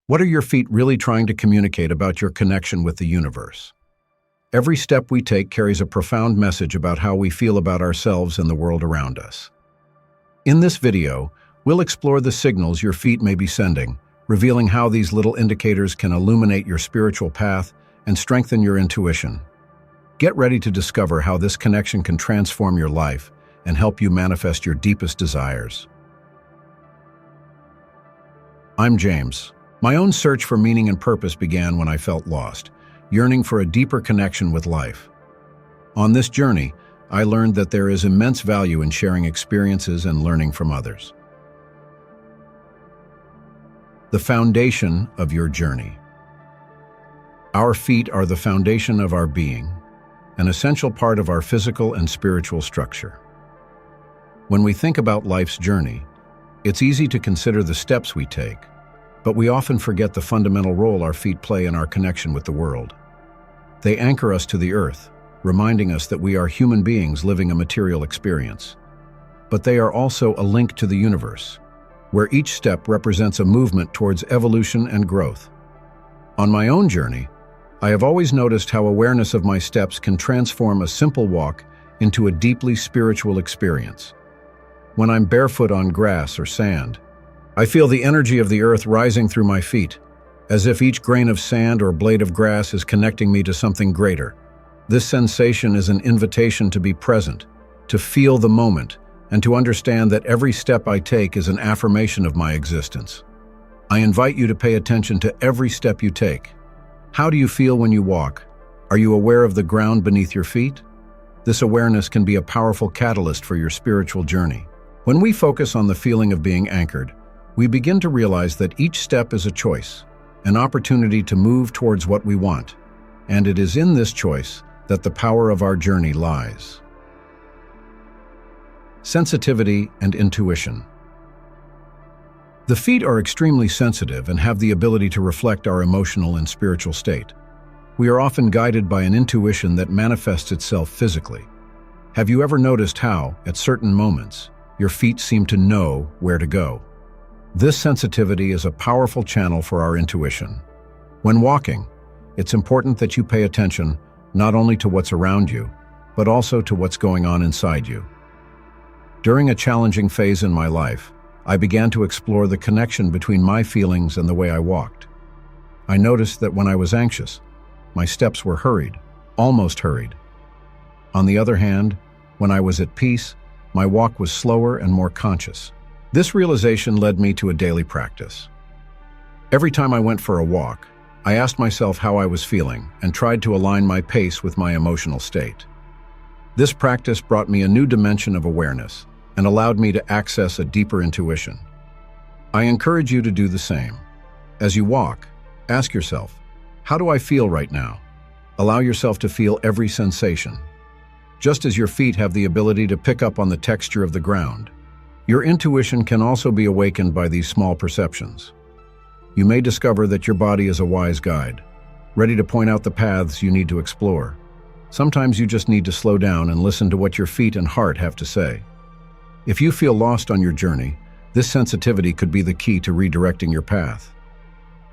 What are your feet really trying to communicate about your connection with the universe? Every step we take carries a profound message about how we feel about ourselves and the world around us. In this video, we'll explore the signals your feet may be sending, revealing how these little indicators can illuminate your spiritual path and strengthen your intuition. Get ready to discover how this connection can transform your life and help you manifest your deepest desires. I'm James. My own search for meaning and purpose began when I felt lost, yearning for a deeper connection with life. On this journey, I learned that there is immense value in sharing experiences and learning from others. The foundation of your journey. Our feet are the foundation of our being, an essential part of our physical and spiritual structure. When we think about life's journey, it's easy to consider the steps we take, but we often forget the fundamental role our feet play in our connection with the world. They anchor us to the earth, reminding us that we are human beings living a material experience. But they are also a link to the universe, where each step represents a movement towards evolution and growth. On my own journey, I have always noticed how awareness of my steps can transform a simple walk into a deeply spiritual experience. When I'm barefoot on grass or sand, I feel the energy of the earth rising through my feet, as if each grain of sand or blade of grass is connecting me to something greater. This sensation is an invitation to be present, to feel the moment, and to understand that every step I take is an affirmation of my existence. I invite you to pay attention to every step you take. How do you feel when you walk? Are you aware of the ground beneath your feet? This awareness can be a powerful catalyst for your spiritual journey. When we focus on the feeling of being anchored, we begin to realize that each step is a choice, an opportunity to move towards what we want, and it is in this choice that the power of our journey lies. Sensitivity and intuition. The feet are extremely sensitive and have the ability to reflect our emotional and spiritual state. We are often guided by an intuition that manifests itself physically. Have you ever noticed how, at certain moments, your feet seem to know where to go? This sensitivity is a powerful channel for our intuition. When walking, it's important that you pay attention not only to what's around you, but also to what's going on inside you. During a challenging phase in my life, I began to explore the connection between my feelings and the way I walked. I noticed that when I was anxious, my steps were hurried, almost hurried. On the other hand, when I was at peace, my walk was slower and more conscious. This realization led me to a daily practice. Every time I went for a walk, I asked myself how I was feeling and tried to align my pace with my emotional state. This practice brought me a new dimension of awareness and allowed me to access a deeper intuition. I encourage you to do the same. As you walk, ask yourself, how do I feel right now? Allow yourself to feel every sensation. Just as your feet have the ability to pick up on the texture of the ground, your intuition can also be awakened by these small perceptions. You may discover that your body is a wise guide, ready to point out the paths you need to explore. Sometimes you just need to slow down and listen to what your feet and heart have to say. If you feel lost on your journey, this sensitivity could be the key to redirecting your path.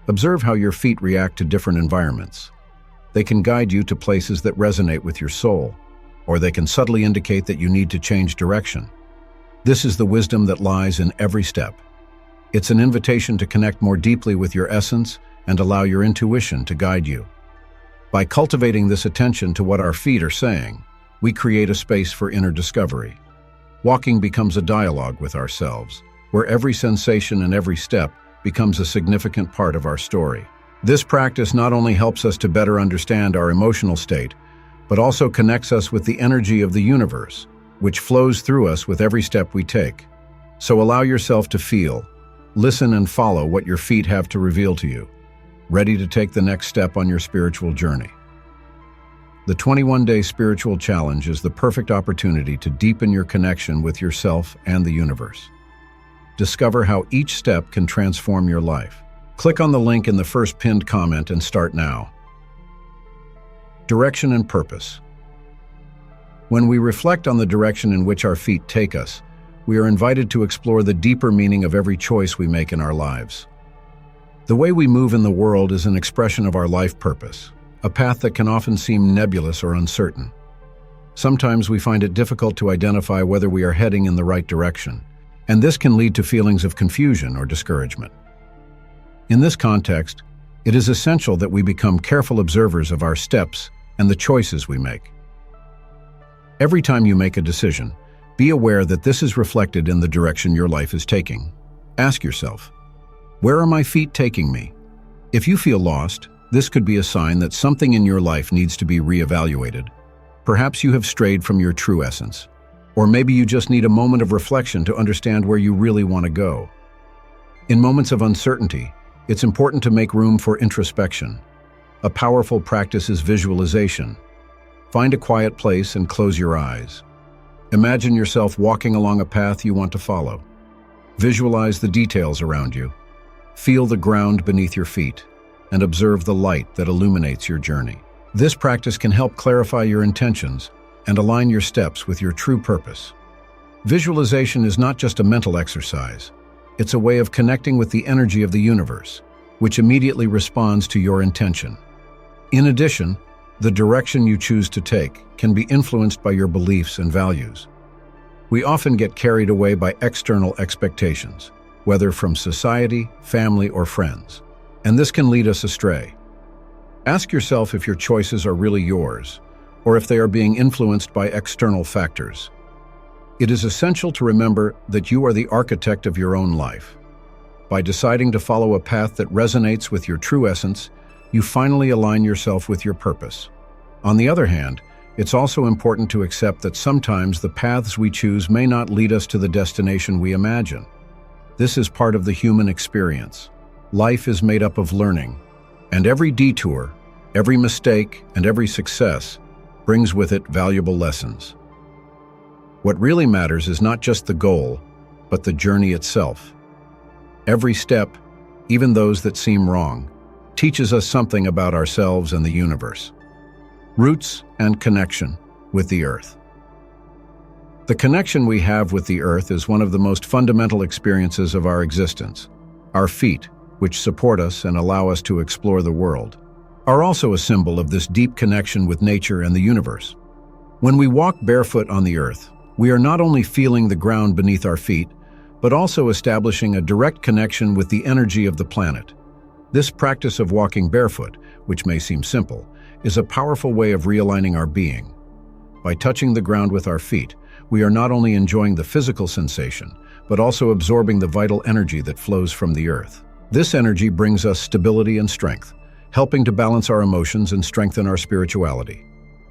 Observe how your feet react to different environments. They can guide you to places that resonate with your soul, or they can subtly indicate that you need to change direction. This is the wisdom that lies in every step. It's an invitation to connect more deeply with your essence and allow your intuition to guide you. By cultivating this attention to what our feet are saying, we create a space for inner discovery. Walking becomes a dialogue with ourselves, where every sensation and every step becomes a significant part of our story. This practice not only helps us to better understand our emotional state, but also connects us with the energy of the universe, which flows through us with every step we take. So allow yourself to feel, listen and follow what your feet have to reveal to you, ready to take the next step on your spiritual journey. The 21-day spiritual challenge is the perfect opportunity to deepen your connection with yourself and the universe. Discover how each step can transform your life. Click on the link in the first pinned comment and start now. Direction and purpose. When we reflect on the direction in which our feet take us, we are invited to explore the deeper meaning of every choice we make in our lives. The way we move in the world is an expression of our life purpose, a path that can often seem nebulous or uncertain. Sometimes we find it difficult to identify whether we are heading in the right direction, and this can lead to feelings of confusion or discouragement. In this context, it is essential that we become careful observers of our steps and the choices we make. Every time you make a decision, be aware that this is reflected in the direction your life is taking. Ask yourself, where are my feet taking me? If you feel lost, this could be a sign that something in your life needs to be reevaluated. Perhaps you have strayed from your true essence, or maybe you just need a moment of reflection to understand where you really want to go. In moments of uncertainty, it's important to make room for introspection. A powerful practice is visualization. Find a quiet place and close your eyes. Imagine yourself walking along a path you want to follow. Visualize the details around you. Feel the ground beneath your feet, and observe the light that illuminates your journey. This practice can help clarify your intentions and align your steps with your true purpose. Visualization is not just a mental exercise. It's a way of connecting with the energy of the universe, which immediately responds to your intention. In addition, the direction you choose to take can be influenced by your beliefs and values. We often get carried away by external expectations, whether from society, family, or friends, and this can lead us astray. Ask yourself if your choices are really yours, or if they are being influenced by external factors. It is essential to remember that you are the architect of your own life. By deciding to follow a path that resonates with your true essence, you finally align yourself with your purpose. On the other hand, it's also important to accept that sometimes the paths we choose may not lead us to the destination we imagine. This is part of the human experience. Life is made up of learning, and every detour, every mistake, and every success brings with it valuable lessons. What really matters is not just the goal, but the journey itself. Every step, even those that seem wrong, teaches us something about ourselves and the universe. Roots and connection with the earth. The connection we have with the earth is one of the most fundamental experiences of our existence. Our feet, which support us and allow us to explore the world, are also a symbol of this deep connection with nature and the universe. When we walk barefoot on the earth, we are not only feeling the ground beneath our feet, but also establishing a direct connection with the energy of the planet. This practice of walking barefoot, which may seem simple, is a powerful way of realigning our being. By touching the ground with our feet, we are not only enjoying the physical sensation, but also absorbing the vital energy that flows from the earth. This energy brings us stability and strength, helping to balance our emotions and strengthen our spirituality.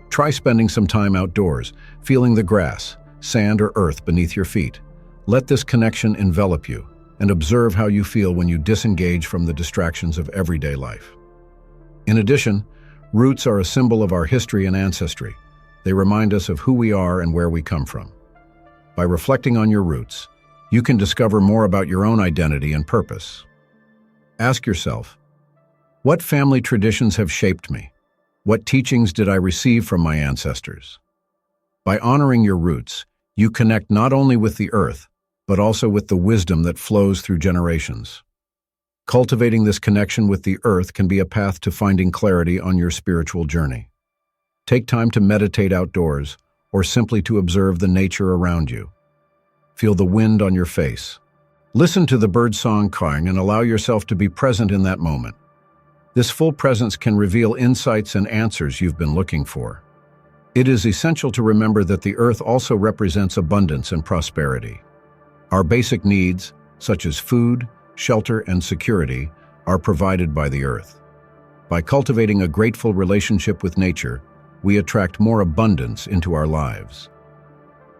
Try spending some time outdoors, feeling the grass, sand, or earth beneath your feet. Let this connection envelop you, and observe how you feel when you disengage from the distractions of everyday life. In addition, roots are a symbol of our history and ancestry. They remind us of who we are and where we come from. By reflecting on your roots, you can discover more about your own identity and purpose. Ask yourself, what family traditions have shaped me? What teachings did I receive from my ancestors? By honoring your roots, you connect not only with the earth, but also with the wisdom that flows through generations. Cultivating this connection with the earth can be a path to finding clarity on your spiritual journey. Take time to meditate outdoors, or simply to observe the nature around you. Feel the wind on your face. Listen to the birdsong crying and allow yourself to be present in that moment. This full presence can reveal insights and answers you've been looking for. It is essential to remember that the earth also represents abundance and prosperity. Our basic needs, such as food, shelter, and security, are provided by the earth. By cultivating a grateful relationship with nature, we attract more abundance into our lives.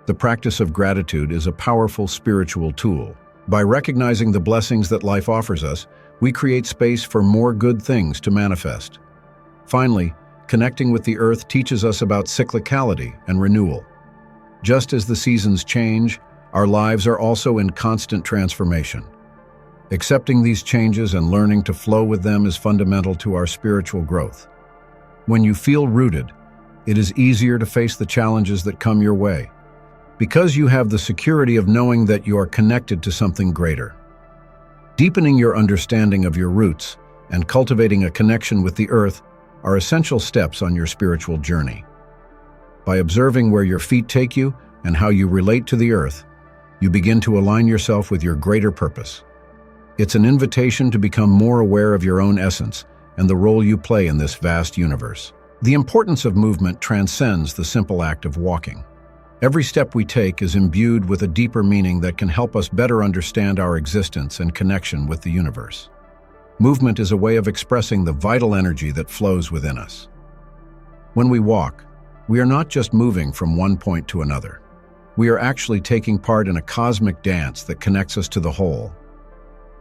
The practice of gratitude is a powerful spiritual tool. By recognizing the blessings that life offers us, we create space for more good things to manifest. Finally, connecting with the earth teaches us about cyclicality and renewal. Just as the seasons change, our lives are also in constant transformation. Accepting these changes and learning to flow with them is fundamental to our spiritual growth. When you feel rooted, it is easier to face the challenges that come your way, because you have the security of knowing that you are connected to something greater. Deepening your understanding of your roots and cultivating a connection with the earth are essential steps on your spiritual journey. By observing where your feet take you and how you relate to the earth, you begin to align yourself with your greater purpose. It's an invitation to become more aware of your own essence and the role you play in this vast universe. The importance of movement transcends the simple act of walking. Every step we take is imbued with a deeper meaning that can help us better understand our existence and connection with the universe. Movement is a way of expressing the vital energy that flows within us. When we walk, we are not just moving from one point to another. We are actually taking part in a cosmic dance that connects us to the whole.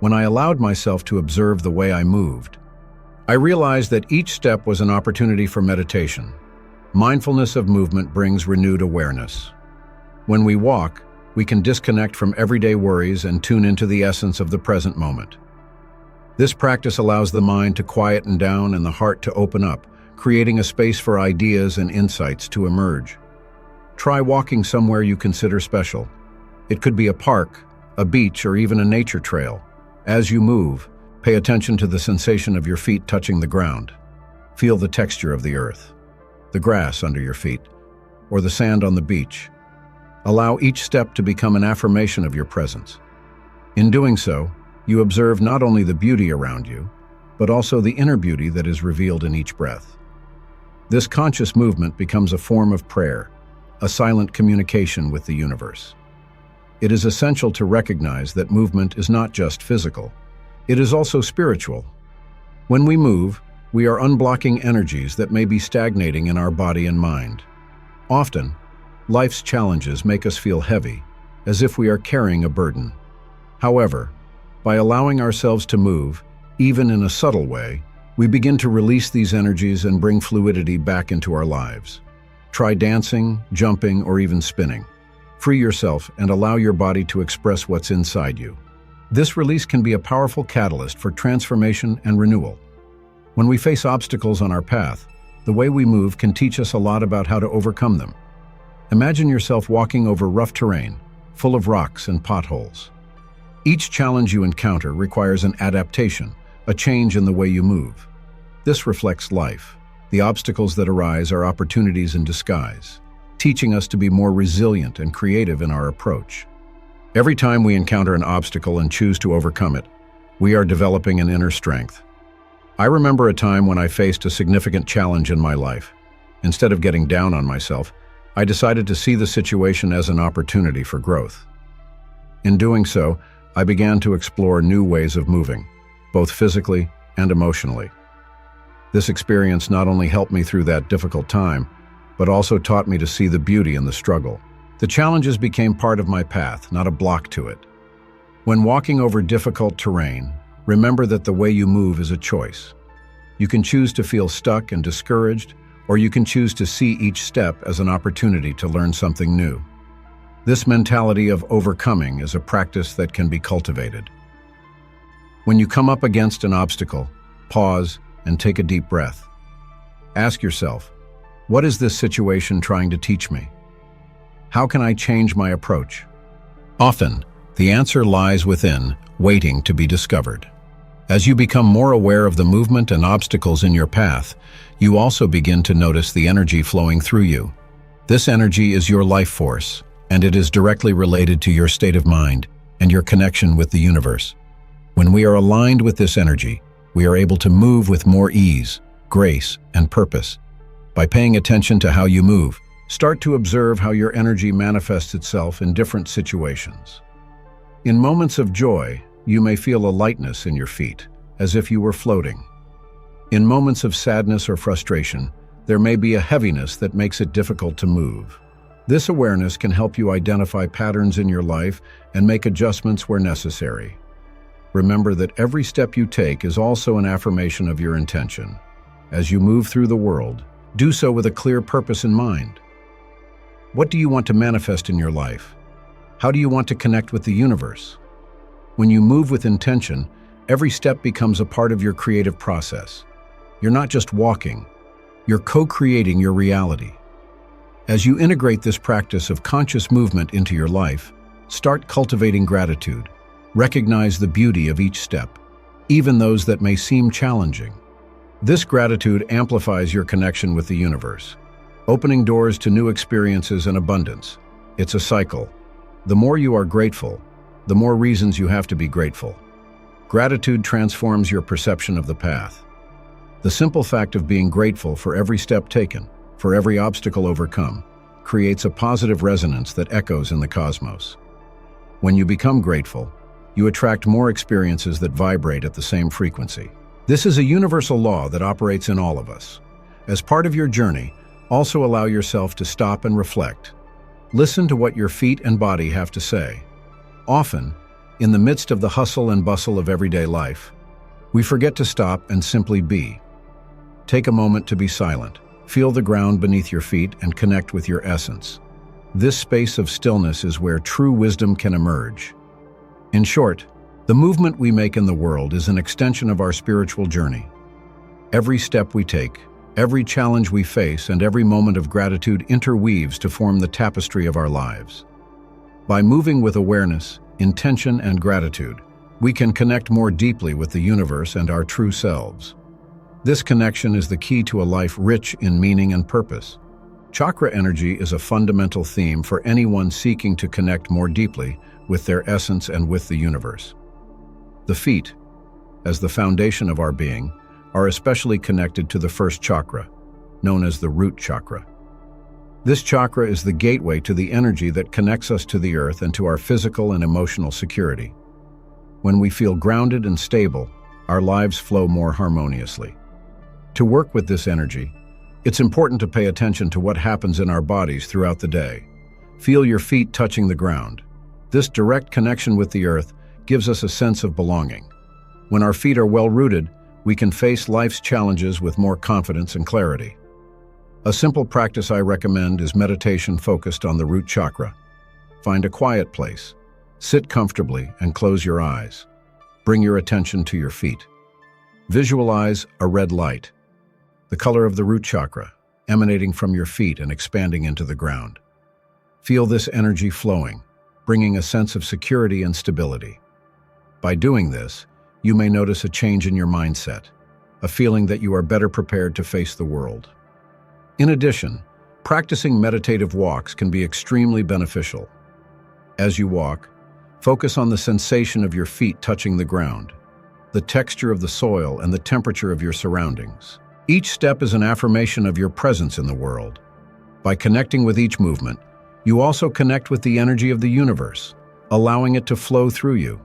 When I allowed myself to observe the way I moved, I realized that each step was an opportunity for meditation. Mindfulness of movement brings renewed awareness. When we walk, we can disconnect from everyday worries and tune into the essence of the present moment. This practice allows the mind to quieten down and the heart to open up, creating a space for ideas and insights to emerge. Try walking somewhere you consider special. It could be a park, a beach, or even a nature trail. As you move, pay attention to the sensation of your feet touching the ground. Feel the texture of the earth, the grass under your feet, or the sand on the beach. Allow each step to become an affirmation of your presence. In doing so, you observe not only the beauty around you, but also the inner beauty that is revealed in each breath. This conscious movement becomes a form of prayer, a silent communication with the universe. It is essential to recognize that movement is not just physical. It is also spiritual. When we move, we are unblocking energies that may be stagnating in our body and mind. Often, life's challenges make us feel heavy, as if we are carrying a burden. However, by allowing ourselves to move, even in a subtle way, we begin to release these energies and bring fluidity back into our lives. Try dancing, jumping, or even spinning. Free yourself and allow your body to express what's inside you. This release can be a powerful catalyst for transformation and renewal. When we face obstacles on our path, the way we move can teach us a lot about how to overcome them. Imagine yourself walking over rough terrain, full of rocks and potholes. Each challenge you encounter requires an adaptation, a change in the way you move. This reflects life. The obstacles that arise are opportunities in disguise, teaching us to be more resilient and creative in our approach. Every time we encounter an obstacle and choose to overcome it, we are developing an inner strength. I remember a time when I faced a significant challenge in my life. Instead of getting down on myself, I decided to see the situation as an opportunity for growth. In doing so, I began to explore new ways of moving, both physically and emotionally. This experience not only helped me through that difficult time, but also taught me to see the beauty in the struggle. The challenges became part of my path, not a block to it. When walking over difficult terrain, remember that the way you move is a choice. You can choose to feel stuck and discouraged, or you can choose to see each step as an opportunity to learn something new. This mentality of overcoming is a practice that can be cultivated. When you come up against an obstacle, pause and take a deep breath. Ask yourself, what is this situation trying to teach me? How can I change my approach? Often, the answer lies within, waiting to be discovered. As you become more aware of the movement and obstacles in your path, you also begin to notice the energy flowing through you. This energy is your life force, and it is directly related to your state of mind and your connection with the universe. When we are aligned with this energy, we are able to move with more ease, grace, and purpose. By paying attention to how you move, start to observe how your energy manifests itself in different situations. In moments of joy, you may feel a lightness in your feet, as if you were floating. In moments of sadness or frustration, there may be a heaviness that makes it difficult to move. This awareness can help you identify patterns in your life and make adjustments where necessary. Remember that every step you take is also an affirmation of your intention. As you move through the world, do so with a clear purpose in mind. What do you want to manifest in your life? How do you want to connect with the universe? When you move with intention, every step becomes a part of your creative process. You're not just walking, you're co-creating your reality. As you integrate this practice of conscious movement into your life, start cultivating gratitude. Recognize the beauty of each step, even those that may seem challenging. This gratitude amplifies your connection with the universe, opening doors to new experiences and abundance. It's a cycle. The more you are grateful, the more reasons you have to be grateful. Gratitude transforms your perception of the path. The simple fact of being grateful for every step taken, for every obstacle overcome, creates a positive resonance that echoes in the cosmos. When you become grateful, you attract more experiences that vibrate at the same frequency. This is a universal law that operates in all of us. As part of your journey, also allow yourself to stop and reflect. Listen to what your feet and body have to say. Often, in the midst of the hustle and bustle of everyday life, we forget to stop and simply be. Take a moment to be silent. Feel the ground beneath your feet and connect with your essence. This space of stillness is where true wisdom can emerge. In short, the movement we make in the world is an extension of our spiritual journey. Every step we take, every challenge we face, and every moment of gratitude interweaves to form the tapestry of our lives. By moving with awareness, intention, and gratitude, we can connect more deeply with the universe and our true selves. This connection is the key to a life rich in meaning and purpose. Chakra energy is a fundamental theme for anyone seeking to connect more deeply with their essence and with the universe. The feet, as the foundation of our being, are especially connected to the first chakra, known as the root chakra. This chakra is the gateway to the energy that connects us to the earth and to our physical and emotional security. When we feel grounded and stable, our lives flow more harmoniously. To work with this energy, it's important to pay attention to what happens in our bodies throughout the day. Feel your feet touching the ground. This direct connection with the earth gives us a sense of belonging. When our feet are well-rooted, we can face life's challenges with more confidence and clarity. A simple practice I recommend is meditation focused on the root chakra. Find a quiet place. Sit comfortably and close your eyes. Bring your attention to your feet. Visualize a red light, the color of the root chakra, emanating from your feet and expanding into the ground. Feel this energy flowing, bringing a sense of security and stability. By doing this, you may notice a change in your mindset, a feeling that you are better prepared to face the world. In addition, practicing meditative walks can be extremely beneficial. As you walk, focus on the sensation of your feet touching the ground, the texture of the soil, and the temperature of your surroundings. Each step is an affirmation of your presence in the world. By connecting with each movement, you also connect with the energy of the universe, allowing it to flow through you.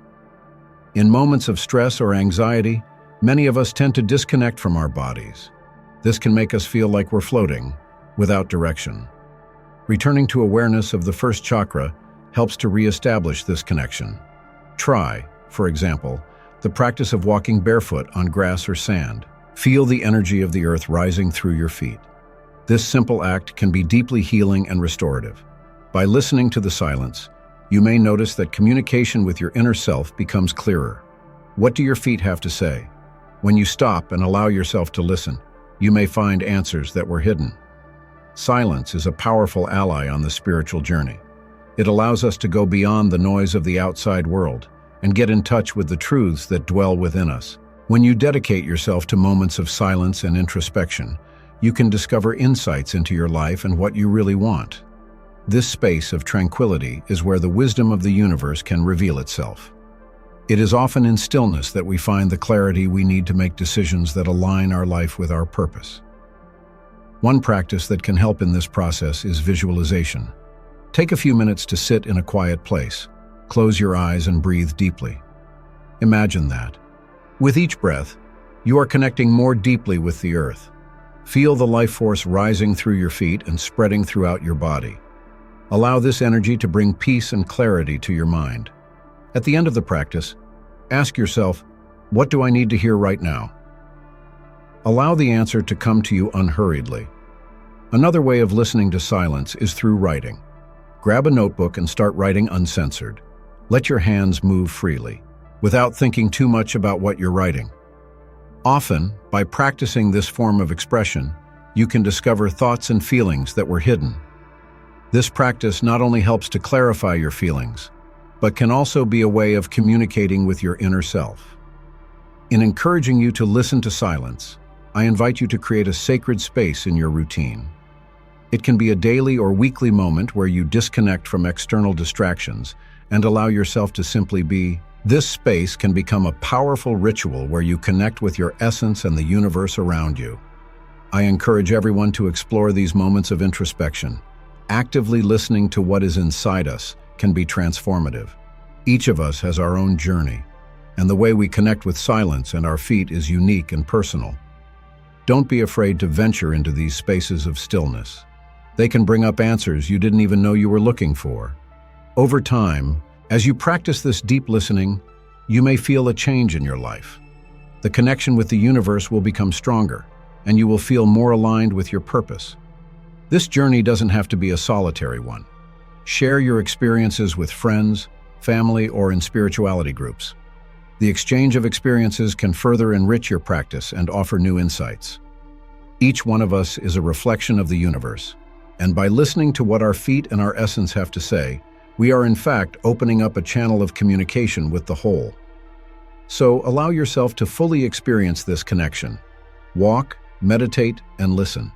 In moments of stress or anxiety, many of us tend to disconnect from our bodies. This can make us feel like we're floating, without direction. Returning to awareness of the first chakra helps to re-establish this connection. Try, for example, the practice of walking barefoot on grass or sand. Feel the energy of the earth rising through your feet. This simple act can be deeply healing and restorative. By listening to the silence, you may notice that communication with your inner self becomes clearer. What do your feet have to say? When you stop and allow yourself to listen, you may find answers that were hidden. Silence is a powerful ally on the spiritual journey. It allows us to go beyond the noise of the outside world and get in touch with the truths that dwell within us. When you dedicate yourself to moments of silence and introspection, you can discover insights into your life and what you really want. This space of tranquility is where the wisdom of the universe can reveal itself. It is often in stillness that we find the clarity we need to make decisions that align our life with our purpose. One practice that can help in this process is visualization. Take a few minutes to sit in a quiet place. Close your eyes and breathe deeply. Imagine that. With each breath, you are connecting more deeply with the earth. Feel the life force rising through your feet and spreading throughout your body. Allow this energy to bring peace and clarity to your mind. At the end of the practice, ask yourself, what do I need to hear right now? Allow the answer to come to you unhurriedly. Another way of listening to silence is through writing. Grab a notebook and start writing uncensored. Let your hands move freely, without thinking too much about what you're writing. Often, by practicing this form of expression, you can discover thoughts and feelings that were hidden. This practice not only helps to clarify your feelings, but can also be a way of communicating with your inner self. In encouraging you to listen to silence, I invite you to create a sacred space in your routine. It can be a daily or weekly moment where you disconnect from external distractions and allow yourself to simply be. This space can become a powerful ritual where you connect with your essence and the universe around you. I encourage everyone to explore these moments of introspection. Actively listening to what is inside us can be transformative. Each of us has our own journey, and the way we connect with silence and our feet is unique and personal. Don't be afraid to venture into these spaces of stillness. They can bring up answers you didn't even know you were looking for. Over time, as you practice this deep listening, you may feel a change in your life. The connection with the universe will become stronger, and you will feel more aligned with your purpose. This journey doesn't have to be a solitary one. Share your experiences with friends, family, or in spirituality groups. The exchange of experiences can further enrich your practice and offer new insights. Each one of us is a reflection of the universe, and by listening to what our feet and our essence have to say, we are in fact opening up a channel of communication with the whole. So allow yourself to fully experience this connection. Walk, meditate, and listen.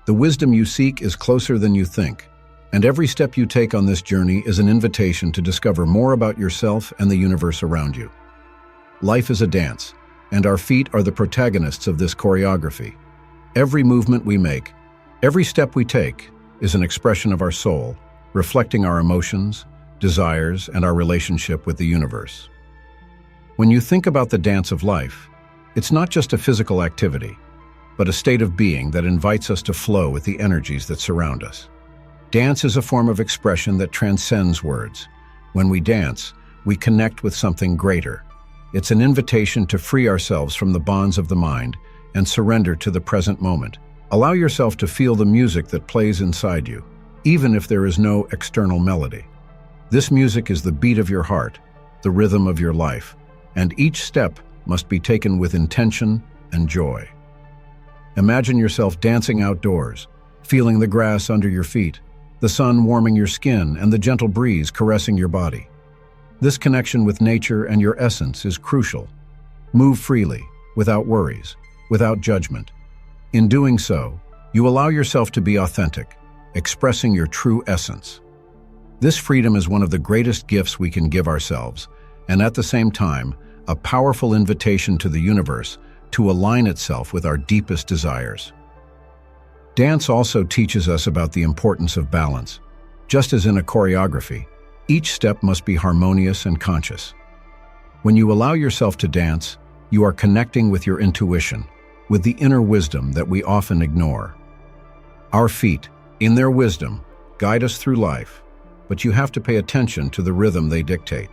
The wisdom you seek is closer than you think, and every step you take on this journey is an invitation to discover more about yourself and the universe around you. Life is a dance, and our feet are the protagonists of this choreography. Every movement we make, every step we take, is an expression of our soul, reflecting our emotions, desires, and our relationship with the universe. When you think about the dance of life, it's not just a physical activity, but a state of being that invites us to flow with the energies that surround us. Dance is a form of expression that transcends words. When we dance, we connect with something greater. It's an invitation to free ourselves from the bonds of the mind and surrender to the present moment. Allow yourself to feel the music that plays inside you, even if there is no external melody. This music is the beat of your heart, the rhythm of your life, and each step must be taken with intention and joy. Imagine yourself dancing outdoors, feeling the grass under your feet, the sun warming your skin, and the gentle breeze caressing your body. This connection with nature and your essence is crucial. Move freely, without worries, without judgment. In doing so, you allow yourself to be authentic, expressing your true essence. This freedom is one of the greatest gifts we can give ourselves, and at the same time, a powerful invitation to the universe to align itself with our deepest desires. Dance also teaches us about the importance of balance. Just as in a choreography, each step must be harmonious and conscious. When you allow yourself to dance, you are connecting with your intuition, with the inner wisdom that we often ignore. Our feet, in their wisdom, guide us through life, but you have to pay attention to the rhythm they dictate.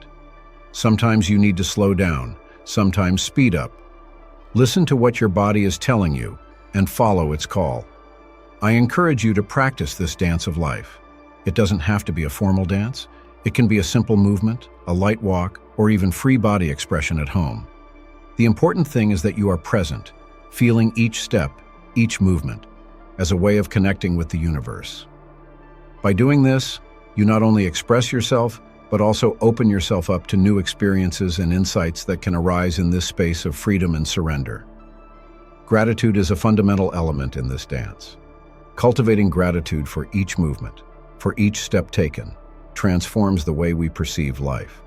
Sometimes you need to slow down, sometimes speed up. Listen to what your body is telling you and follow its call. I encourage you to practice this dance of life. It doesn't have to be a formal dance. It can be a simple movement, a light walk, or even free body expression at home. The important thing is that you are present, feeling each step, each movement, as a way of connecting with the universe. By doing this, you not only express yourself, but also open yourself up to new experiences and insights that can arise in this space of freedom and surrender. Gratitude is a fundamental element in this dance. Cultivating gratitude for each movement, for each step taken, transforms the way we perceive life.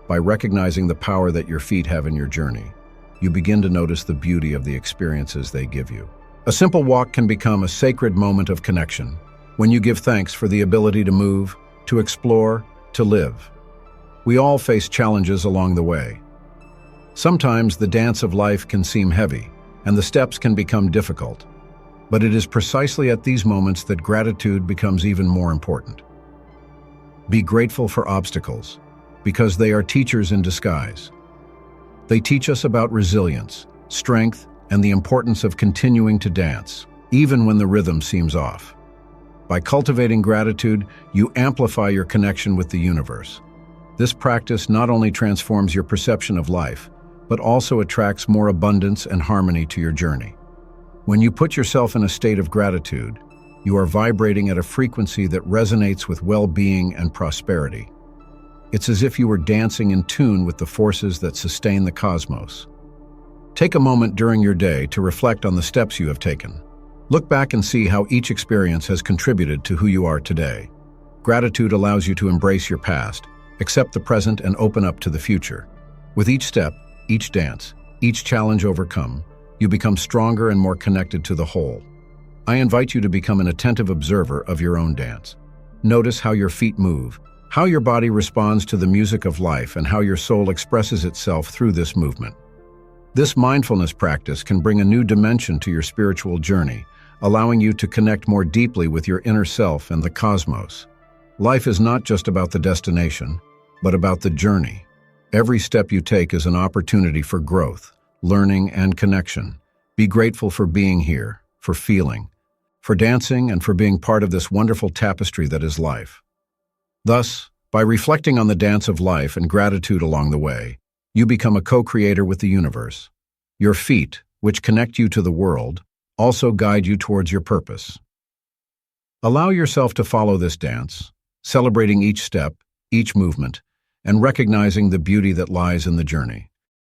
By recognizing the power that your feet have in your journey, you begin to notice the beauty of the experiences they give you. A simple walk can become a sacred moment of connection when you give thanks for the ability to move, to explore, to live. We all face challenges along the way. Sometimes the dance of life can seem heavy, and the steps can become difficult. But it is precisely at these moments that gratitude becomes even more important. Be grateful for obstacles, because they are teachers in disguise. They teach us about resilience, strength, and the importance of continuing to dance, even when the rhythm seems off. By cultivating gratitude, you amplify your connection with the universe. This practice not only transforms your perception of life, but also attracts more abundance and harmony to your journey. When you put yourself in a state of gratitude, you are vibrating at a frequency that resonates with well-being and prosperity. It's as if you were dancing in tune with the forces that sustain the cosmos. Take a moment during your day to reflect on the steps you have taken. Look back and see how each experience has contributed to who you are today. Gratitude allows you to embrace your past, accept the present, and open up to the future. With each step, each dance, each challenge overcome, you become stronger and more connected to the whole. I invite you to become an attentive observer of your own dance. Notice how your feet move, how your body responds to the music of life, and how your soul expresses itself through this movement. This mindfulness practice can bring a new dimension to your spiritual journey, allowing you to connect more deeply with your inner self and the cosmos. Life is not just about the destination, but about the journey. Every step you take is an opportunity for growth, learning, and connection. Be grateful for being here, for feeling, for dancing, and for being part of this wonderful tapestry that is life. Thus, by reflecting on the dance of life and gratitude along the way, you become a co-creator with the universe. Your feet, which connect you to the world, also guide you towards your purpose. Allow yourself to follow this dance, celebrating each step, each movement, and recognizing the beauty that lies in the journey.